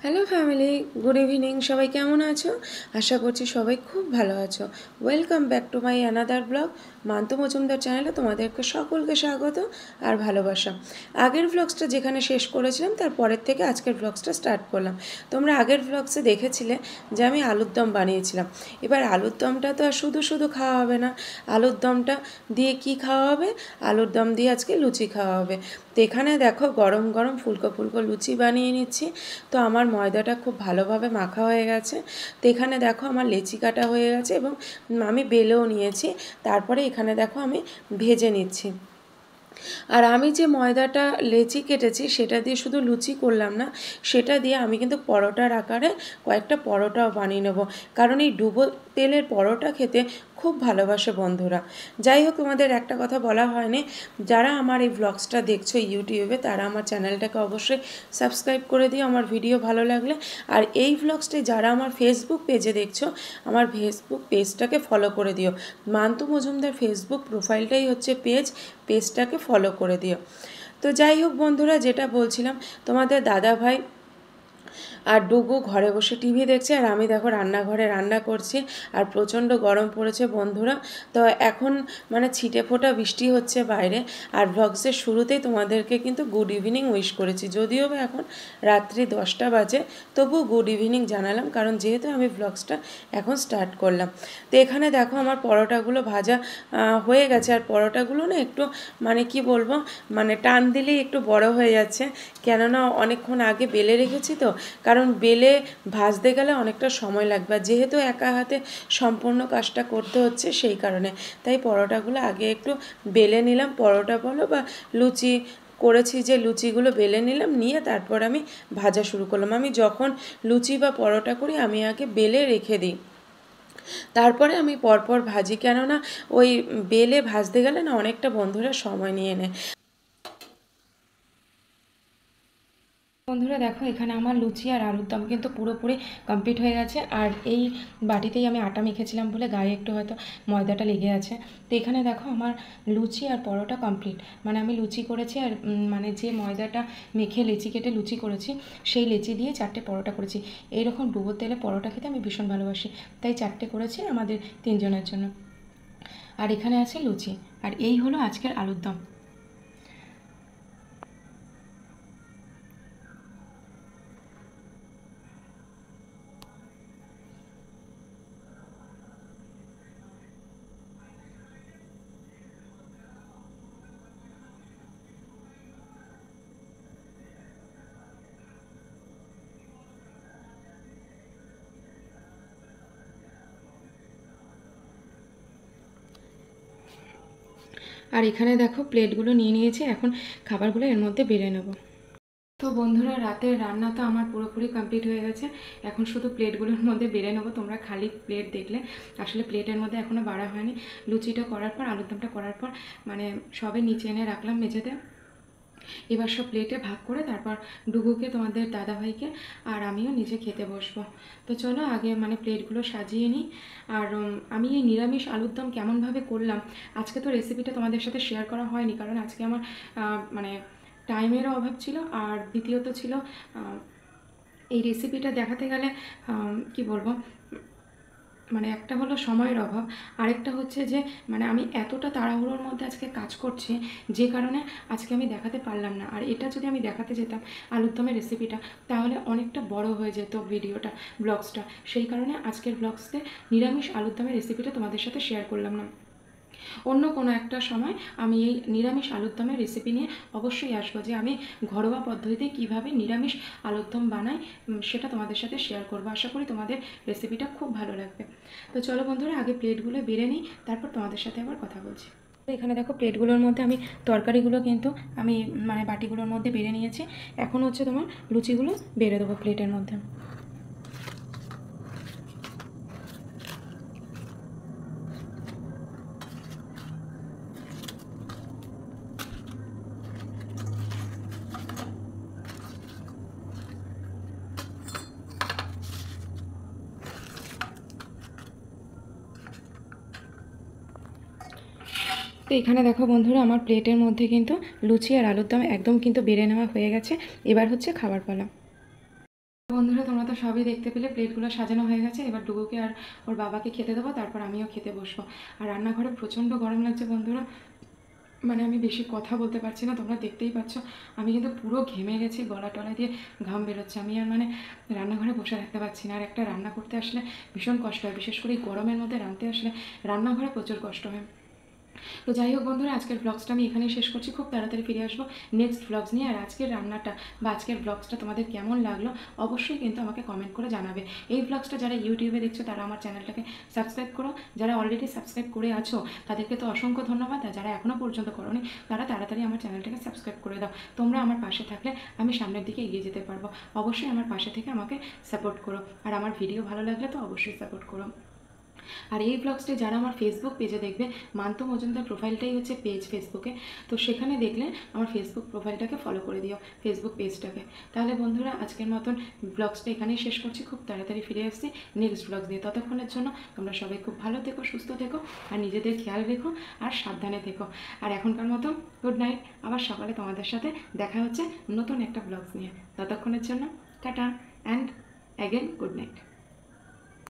Hello family, good evening. সবাই কেমন আছো? আশা করছি সবাই খুব ভালো আছো। Welcome back to my another blog. মান্তু মজুমদার চ্যানেলে তোমাদেরকে সকলকে স্বাগত আর ভালোবাসা। আগের ব্লগসটা যেখানে শেষ করেছিলাম তার পরের থেকে আজকের ব্লগসটা স্টার্ট করলাম। তোমরা আগের ব্লগসে দেখেছিলে যে আমি আলুর দম বানিয়েছিলাম। এবার আলুর দমটা তো আর শুধু শুধু খাওয়া হবে না, আলুর দমটা দিয়ে কি খাওয়া হবে? আলুর দম দিয়ে আজকে লুচি খাওয়া হবে। তো এখানে দেখো গরম গরম ফুলকো ফুলকো লুচি বানিয়ে নিচ্ছি। তো আমার ময়দাটা খুব ভালোভাবে মাখা হয়ে গেছে। তো এখানে দেখো আমার লেচি কাটা হয়ে গেছে এবং আমি বেলেও নিয়েছি। তারপরে এখানে দেখো আমি ভেজে নিচ্ছি। আর আমি যে ময়দাটা লেচি কেটেছি সেটা দিয়ে শুধু লুচি করলাম না, সেটা দিয়ে আমি কিন্তু পরোটার আকারে কয়েকটা পরোটাও বানিয়ে নেব, কারণ এই ডুবো তেলের পরোটা খেতে খুব ভালোবাসে বন্ধুরা। যাই হোক, তোমাদের একটা কথা বলা হয়নি, যারা আমার এই ব্লগসটা দেখছো ইউটিউবে তারা আমার চ্যানেলটাকে অবশ্যই সাবস্ক্রাইব করে দিও আমার ভিডিও ভালো লাগলে। আর এই ব্লগসটি যারা আমার ফেসবুক পেজে দেখছো, আমার ফেসবুক পেজটাকে ফলো করে দিও। মান্তু মজুমদার ফেসবুক প্রোফাইলটাই হচ্ছে পেজটাকে ফলো করে দিও। তো যাই হোক বন্ধুরা, যেটা বলছিলাম, তোমাদের দাদা ভাই আর ডুগু ঘরে বসে টিভি দেখছে আর আমি দেখো রান্নাঘরে রান্না করছি। আর প্রচণ্ড গরম পড়েছে বন্ধুরা। তো এখন ছিটে ফোঁটা বৃষ্টি হচ্ছে বাইরে। আর ব্লগসের শুরুতেই তোমাদেরকে কিন্তু গুড ইভিনিং উইশ করেছি, যদিও এখন রাত্রি 10টা বাজে, তবু গুড ইভিনিং জানালাম, কারণ যেহেতু আমি ব্লগসটা এখন স্টার্ট করলাম। তো এখানে দেখো আমার পরোটাগুলো ভাজা হয়ে গেছে। আর পরোটাগুলো না একটু কি বলবো, টান দিলেই একটু বড় হয়ে যাচ্ছে, কেননা অনেকক্ষণ আগে বেলে রেখেছি তো। কারণ বেলে ভাজতে গেলে অনেকটা সময় লাগবে, আর যেহেতু একা হাতে সম্পূর্ণ কাজটা করতে হচ্ছে সেই কারণে তাই পরোটাগুলো আগে একটু বেলে নিলাম। পরোটা বলো বা লুচি করেছি, যে লুচিগুলো বেলে নিলাম, নিয়ে তারপর আমি ভাজা শুরু করলাম। আমি যখন লুচি বা পরোটা করি আমি আগে বেলে রেখে দিই, তারপরে আমি পরপর ভাজি, কেননা ওই বেলে ভাজতে গেলে না অনেকটা বন্ধুরা সময় নিয়ে নেয়। বন্ধুরা দেখো, এখানে আমার লুচি আর আলুর দম কিন্তু পুরোপুরি কমপ্লিট হয়ে গেছে। আর এই বাটিতেই আমি আটা মেখেছিলাম বলে গায়ে একটু হয়তো ময়দাটা লেগে আছে। তো এখানে দেখো আমার লুচি আর পরোটা কমপ্লিট। আমি লুচি করেছি আর যে ময়দাটা মেখে লেচি কেটে লুচি করেছি সেই লেচি দিয়ে 4টে পরোটা করেছি। এইরকম ডুবো তেলে পরোটা খেতে আমি ভীষণ ভালোবাসি, তাই 4টে করেছি আমাদের 3জনের জন্য। আর এখানে আছে লুচি, আর এই হলো আজকের আলুর দম। আর এখানে দেখো প্লেটগুলো নিয়ে নিয়েছি, এখন খাবারগুলো এর মধ্যে বেড়ে নেব। তো বন্ধুরা, রাতের রান্না তো আমার পুরোপুরি কমপ্লিট হয়ে গেছে, এখন শুধু প্লেটগুলোর মধ্যে বেড়ে নেবো। তোমরা খালি প্লেট দেখলে, আসলে প্লেটের মধ্যে এখনও বাড়া হয়নি। লুচিটা করার পর, আলুর দমটা করার পর সবে নিচে এনে রাখলাম মেঝেতে। এবার সব প্লেটে ভাগ করে তারপর ডুগুকে, তোমাদের দাদাভাইকে আর আমিও নিচে খেতে বসবো। তো চলো আগে প্লেটগুলো সাজিয়ে নিই। আর আমি এই নিরামিষ আলুর দম কেমনভাবে করলাম আজকে, তো রেসিপিটা তোমাদের সাথে শেয়ার করা হয়নি, কারণ আজকে আমার টাইমেরও অভাব ছিল, আর দ্বিতীয়ত ছিল এই রেসিপিটা দেখাতে গেলে কি বলবো, একটা হলো সময়ের অভাব, আরেকটা হচ্ছে যে আমি এতটা তাড়াহুড়োর মধ্যে আজকে কাজ করছি যে কারণে আজকে আমি দেখাতে পারলাম না। আর এটা যদি আমি দেখাতে যেতাম আলুর দমের রেসিপিটা, তাহলে অনেকটা বড় হয়ে যেত ভিডিওটা, ব্লগসটা। সেই কারণে আজকের ব্লগসতে নিরামিষ আলুর দমের রেসিপিটা তোমাদের সাথে শেয়ার করলাম না। অন্য কোনো একটা সময় আমি এই নিরামিষ আলুর দমের রেসিপি নিয়ে অবশ্যই আসবো, যে আমি ঘরোয়া পদ্ধতিতে কিভাবে নিরামিষ আলুর দম বানাই সেটা তোমাদের সাথে শেয়ার করবো। আশা করি তোমাদের রেসিপিটা খুব ভালো লাগবে। তো চলো বন্ধুরা, আগে প্লেটগুলো বেড়ে নিই, তারপর তোমাদের সাথে আবার কথা বলছি। এখানে দেখো প্লেটগুলোর মধ্যে আমি তরকারিগুলো কিন্তু আমি বাটিগুলোর মধ্যে বেড়ে নিয়েছি। এখন হচ্ছে তোমার লুচিগুলো বেড়ে দেবো প্লেটের মধ্যে। তো এখানে দেখো বন্ধুরা, আমার প্লেটের মধ্যে কিন্তু লুচি আর আলুর দম একদম কিন্তু বেড়ে নেওয়া হয়ে গেছে। এবার হচ্ছে খাবার পালা। বন্ধুরা তোমরা তো সবই দেখতে পেলে, প্লেটগুলো সাজানো হয়ে গেছে। এবার ডুগুকে আর ওর বাবাকে খেতে দেবো, তারপর আমিও খেতে বসবো। আর রান্নাঘরে প্রচণ্ড গরম লাগছে বন্ধুরা, মানে আমি বেশি কথা বলতে পারছি না, তোমরা দেখতেই পাচ্ছ আমি কিন্তু পুরো ঘেমে গেছি, গলা টলা দিয়ে ঘাম বেরোচ্ছে। আমি আর মানে রান্নাঘরে বসে থাকতে পারছি না। আর একটা রান্না করতে আসলে ভীষণ কষ্ট হয়, বিশেষ করে এই গরমের মধ্যে রাঁধতে আসলে রান্নাঘরে প্রচুর কষ্ট হয়। তো যাই হোক বন্ধুরা, আজকের ব্লগসটা আমি এখানেই শেষ করছি। খুব তাড়াতাড়ি ফিরে আসবো নেক্সট ব্লগস নিয়ে। আর আজকের রান্নাটা বা আজকের ব্লগসটা তোমাদের কেমন লাগলো অবশ্যই কিন্তু আমাকে কমেন্ট করে জানাবে। এই ব্লগসটা যারা ইউটিউবে দেখছো তারা আমার চ্যানেলটাকে সাবস্ক্রাইব করো। যারা অলরেডি সাবস্ক্রাইব করে আছো তাদেরকে তো অসংখ্য ধন্যবাদ। আর যারা এখনও পর্যন্ত করোনি তারা তাড়াতাড়ি আমার চ্যানেলটাকে সাবস্ক্রাইব করে দাও। তোমরা আমার পাশে থাকলে আমি সামনের দিকে এগিয়ে যেতে পারবো। অবশ্যই আমার পাশে থেকে আমাকে সাপোর্ট করো। আর আমার ভিডিও ভালো লাগলে তো অবশ্যই সাপোর্ট করো। আর এই ব্লগসটি যারা আমার ফেসবুক পেজে দেখবে, মান্তু মজুমদার প্রোফাইলটাই হচ্ছে পেজ ফেসবুকে, তো সেখানে দেখলে আমার ফেসবুক প্রোফাইলটাকে ফলো করে দিও, ফেসবুক পেজটাকে। তাহলে বন্ধুরা আজকের মতন ব্লগসটা এখানেই শেষ করছি। খুব তাড়াতাড়ি ফিরে আসছি নেক্সট ব্লগস দিয়ে। ততক্ষণের জন্য তোমরা সবাই খুব ভালো থেকো, সুস্থ থেকো, আর নিজেদের খেয়াল রেখো, আর সাবধানে থেকো। আর এখনকার মতো গুড নাইট। আবার সকালে তোমাদের সাথে দেখা হচ্ছে নতুন একটা ব্লগস নিয়ে। ততক্ষণের জন্য tata and again good night.